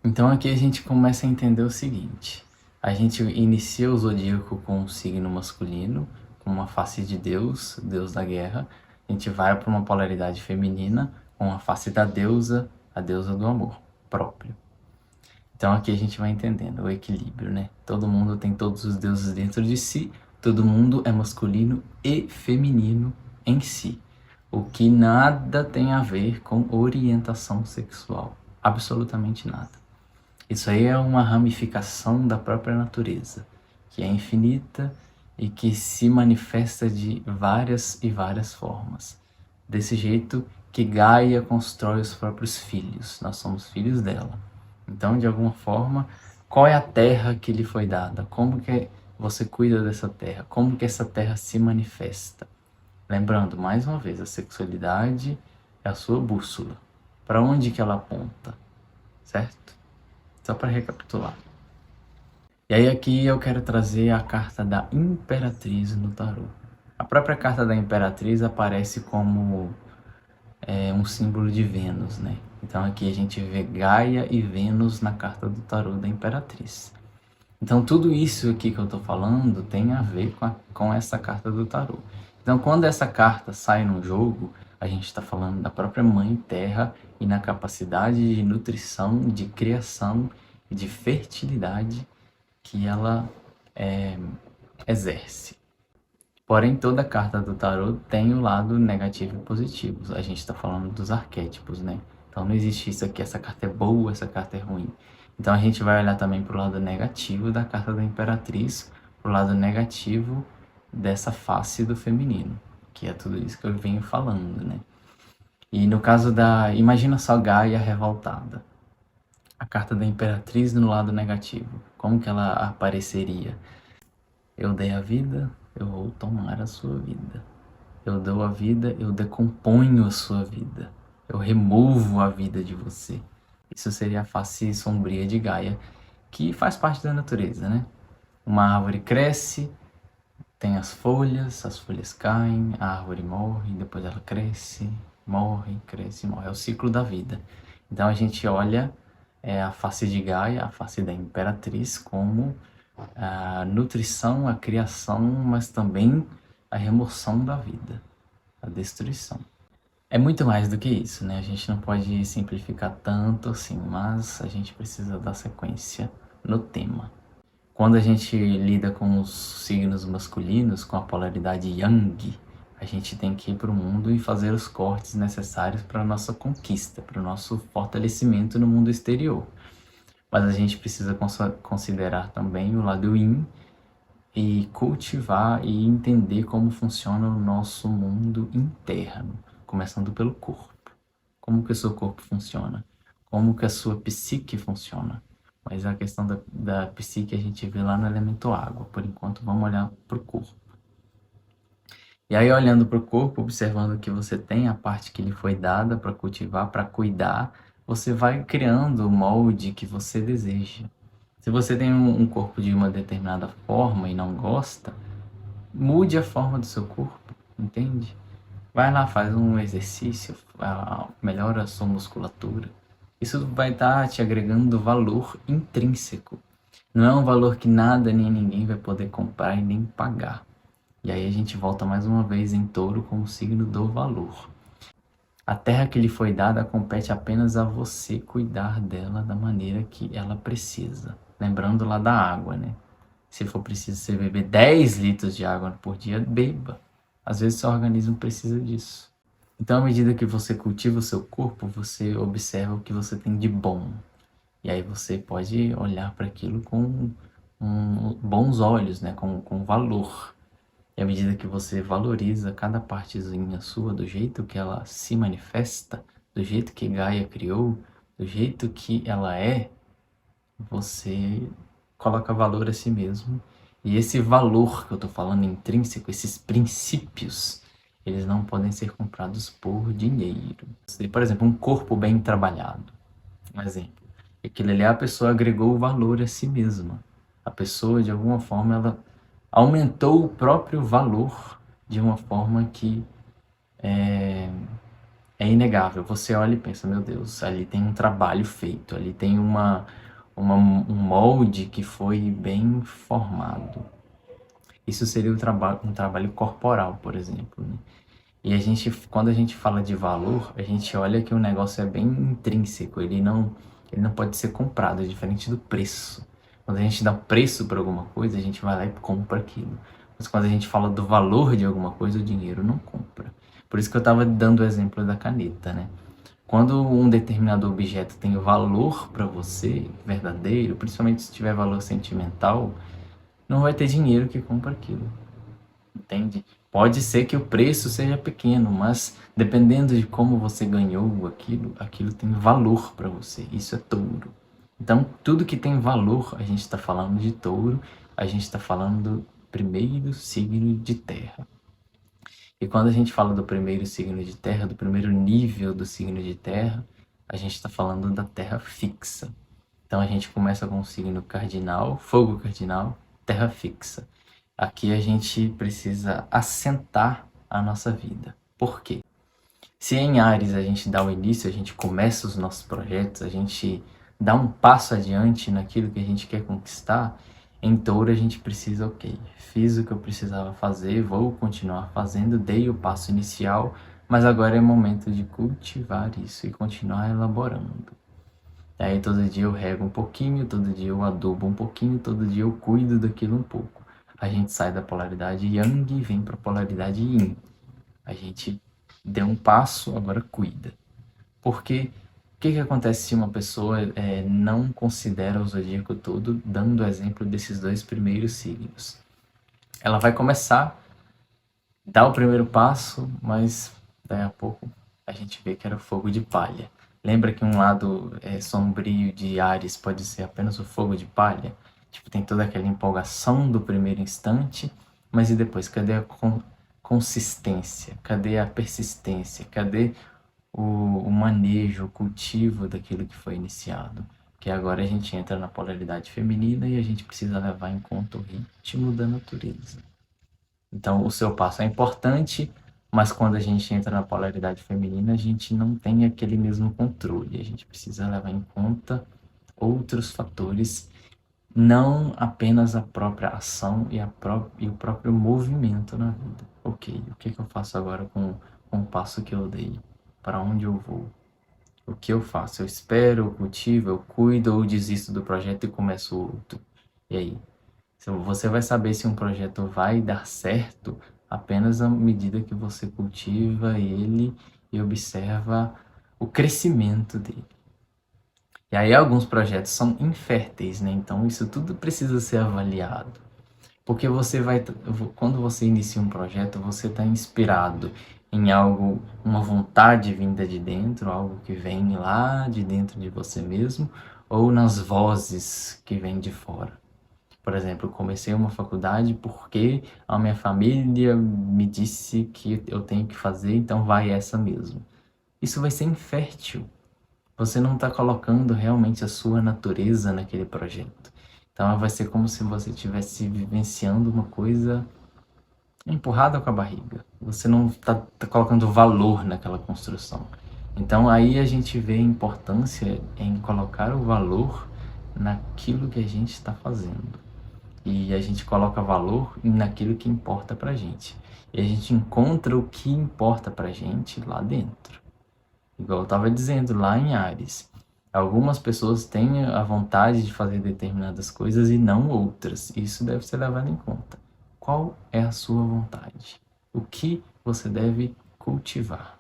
Então aqui a gente começa a entender o seguinte: a gente inicia o zodíaco com um signo masculino, com uma face de Deus, Deus da guerra. A gente vai para uma polaridade feminina, com a face da deusa, a deusa do amor próprio. Então aqui a gente vai entendendo o equilíbrio, né? Todo mundo tem todos os deuses dentro de si, todo mundo é masculino e feminino em si, o que nada tem a ver com orientação sexual, absolutamente nada. Isso aí é uma ramificação da própria natureza, que é infinita e que se manifesta de várias e várias formas. Desse jeito que Gaia constrói os próprios filhos, nós somos filhos dela. Então, de alguma forma, qual é a terra que lhe foi dada? Como que você cuida dessa terra? Como que essa terra se manifesta? Lembrando, mais uma vez, a sexualidade é a sua bússola. Para onde que ela aponta? Certo? Só para recapitular. E aí aqui eu quero trazer a carta da Imperatriz no tarô. A própria carta da Imperatriz aparece como um símbolo de Vênus, né? Então aqui a gente vê Gaia e Vênus na carta do tarô da Imperatriz. Então tudo isso aqui que eu estou falando tem a ver com essa carta do tarô. Então quando essa carta sai no jogo, a gente está falando da própria Mãe Terra e na capacidade de nutrição, de criação e de fertilidade que ela exerce. Porém, toda carta do tarô tem o lado negativo e positivo. A gente está falando dos arquétipos, né? Então não existe isso aqui, essa carta é boa, essa carta é ruim. Então a gente vai olhar também para o lado negativo da carta da Imperatriz, para o lado negativo dessa face do feminino, que é tudo isso que eu venho falando, né? E no caso da... Imagina só Gaia revoltada. A carta da Imperatriz no lado negativo. Como que ela apareceria? Eu dei a vida, eu vou tomar a sua vida. Eu dou a vida, eu decomponho a sua vida. Eu removo a vida de você. Isso seria a face sombria de Gaia, que faz parte da natureza, né? Uma árvore cresce, tem as folhas caem, a árvore morre, depois ela cresce, morre, cresce, morre. É o ciclo da vida. Então a gente olha a face de Gaia, a face da Imperatriz, como a nutrição, a criação, mas também a remoção da vida, a destruição. É muito mais do que isso, né? A gente não pode simplificar tanto assim, mas a gente precisa dar sequência no tema. Quando a gente lida com os signos masculinos, com a polaridade Yang, a gente tem que ir para o mundo e fazer os cortes necessários para a nossa conquista, para o nosso fortalecimento no mundo exterior. Mas a gente precisa considerar também o lado Yin e cultivar e entender como funciona o nosso mundo interno, começando pelo corpo. Como que o seu corpo funciona? Como que a sua psique funciona? Mas a questão da psique a gente vê lá no elemento água. Por enquanto, vamos olhar para o corpo. E aí, olhando para o corpo, observando que você tem a parte que lhe foi dada para cultivar, para cuidar, você vai criando o molde que você deseja. Se você tem um corpo de uma determinada forma e não gosta, mude a forma do seu corpo, entende? Vai lá, faz um exercício, melhora a sua musculatura. Isso vai estar te agregando valor intrínseco. Não é um valor que nada nem ninguém vai poder comprar e nem pagar. E aí a gente volta mais uma vez em Touro como signo do valor. A terra que lhe foi dada compete apenas a você cuidar dela da maneira que ela precisa. Lembrando lá da água, né? Se for preciso você beber 10 litros de água por dia, beba. Às vezes seu organismo precisa disso. Então, à medida que você cultiva o seu corpo, você observa o que você tem de bom. E aí você pode olhar para aquilo com bons olhos, né? Com valor. E à medida que você valoriza cada partezinha sua do jeito que ela se manifesta, do jeito que Gaia criou, do jeito que ela é, você coloca valor a si mesmo. E esse valor que eu estou falando, intrínseco, esses princípios, eles não podem ser comprados por dinheiro. Por exemplo, um corpo bem trabalhado, um exemplo. Aquilo ali a pessoa agregou valor a si mesma. A pessoa, de alguma forma, ela aumentou o próprio valor de uma forma que é inegável. Você olha e pensa, meu Deus, ali tem um trabalho feito, ali tem um molde que foi bem formado. Isso seria um trabalho corporal, por exemplo, né? E quando a gente fala de valor, a gente olha que o negócio é bem intrínseco, ele não pode ser comprado, é diferente do preço. Quando a gente dá preço para alguma coisa, a gente vai lá e compra aquilo. Mas quando a gente fala do valor de alguma coisa, o dinheiro não compra. Por isso que eu estava dando o exemplo da caneta, né? Quando um determinado objeto tem valor para você, verdadeiro, principalmente se tiver valor sentimental, não vai ter dinheiro que compra aquilo. Entende? Pode ser que o preço seja pequeno, mas dependendo de como você ganhou aquilo, aquilo tem valor para você. Isso é touro. Então, tudo que tem valor, a gente está falando de touro, a gente está falando do primeiro signo de terra. E quando a gente fala do primeiro signo de terra, do primeiro nível do signo de terra, a gente está falando da terra fixa. Então a gente começa com o signo cardinal, fogo cardinal, terra fixa. Aqui a gente precisa assentar a nossa vida. Por quê? Se em Áries a gente dá o início, a gente começa os nossos projetos, a gente dá um passo adiante naquilo que a gente quer conquistar, em Touro a gente precisa, ok, fiz o que eu precisava fazer, vou continuar fazendo, dei o passo inicial, mas agora é momento de cultivar isso e continuar elaborando. Aí todo dia eu rego um pouquinho, todo dia eu adubo um pouquinho, todo dia eu cuido daquilo um pouco. A gente sai da polaridade Yang e vem para a polaridade Yin. A gente deu um passo, agora cuida. Porque o que acontece se uma pessoa não considera o zodíaco todo, dando o exemplo desses dois primeiros signos? Ela vai começar, dá o primeiro passo, mas daí a pouco a gente vê que era fogo de palha. Lembra que um lado sombrio de Áries pode ser apenas o fogo de palha? Tipo, tem toda aquela empolgação do primeiro instante, mas e depois? Cadê a consistência? Cadê a persistência? Cadê o manejo, o cultivo daquilo que foi iniciado? Que agora a gente entra na polaridade feminina e a gente precisa levar em conta o ritmo da natureza. Então, o seu passo é importante, mas quando a gente entra na polaridade feminina, a gente não tem aquele mesmo controle. A gente precisa levar em conta outros fatores, não apenas a própria ação e o próprio movimento na vida. Ok, o que eu faço agora com o passo que eu dei? Para onde eu vou? O que eu faço? Eu espero, eu cultivo, eu cuido ou desisto do projeto e começo outro? E aí? Você vai saber se um projeto vai dar certo apenas à medida que você cultiva ele e observa o crescimento dele. E aí alguns projetos são inférteis, né? Então isso tudo precisa ser avaliado. Porque quando você inicia um projeto, você está inspirado em algo, uma vontade vinda de dentro, algo que vem lá de dentro de você mesmo, ou nas vozes que vêm de fora. Por exemplo, eu comecei uma faculdade porque a minha família me disse que eu tenho que fazer, então vai essa mesmo. Isso vai ser infértil. Você não está colocando realmente a sua natureza naquele projeto. Então vai ser como se você estivesse vivenciando uma coisa empurrada com a barriga. Você não está colocando valor naquela construção. Então aí a gente vê a importância em colocar o valor naquilo que a gente está fazendo. E a gente coloca valor naquilo que importa pra gente. E a gente encontra o que importa pra gente lá dentro. Igual eu estava dizendo, lá em Áries. Algumas pessoas têm a vontade de fazer determinadas coisas e não outras. Isso deve ser levado em conta. Qual é a sua vontade? O que você deve cultivar?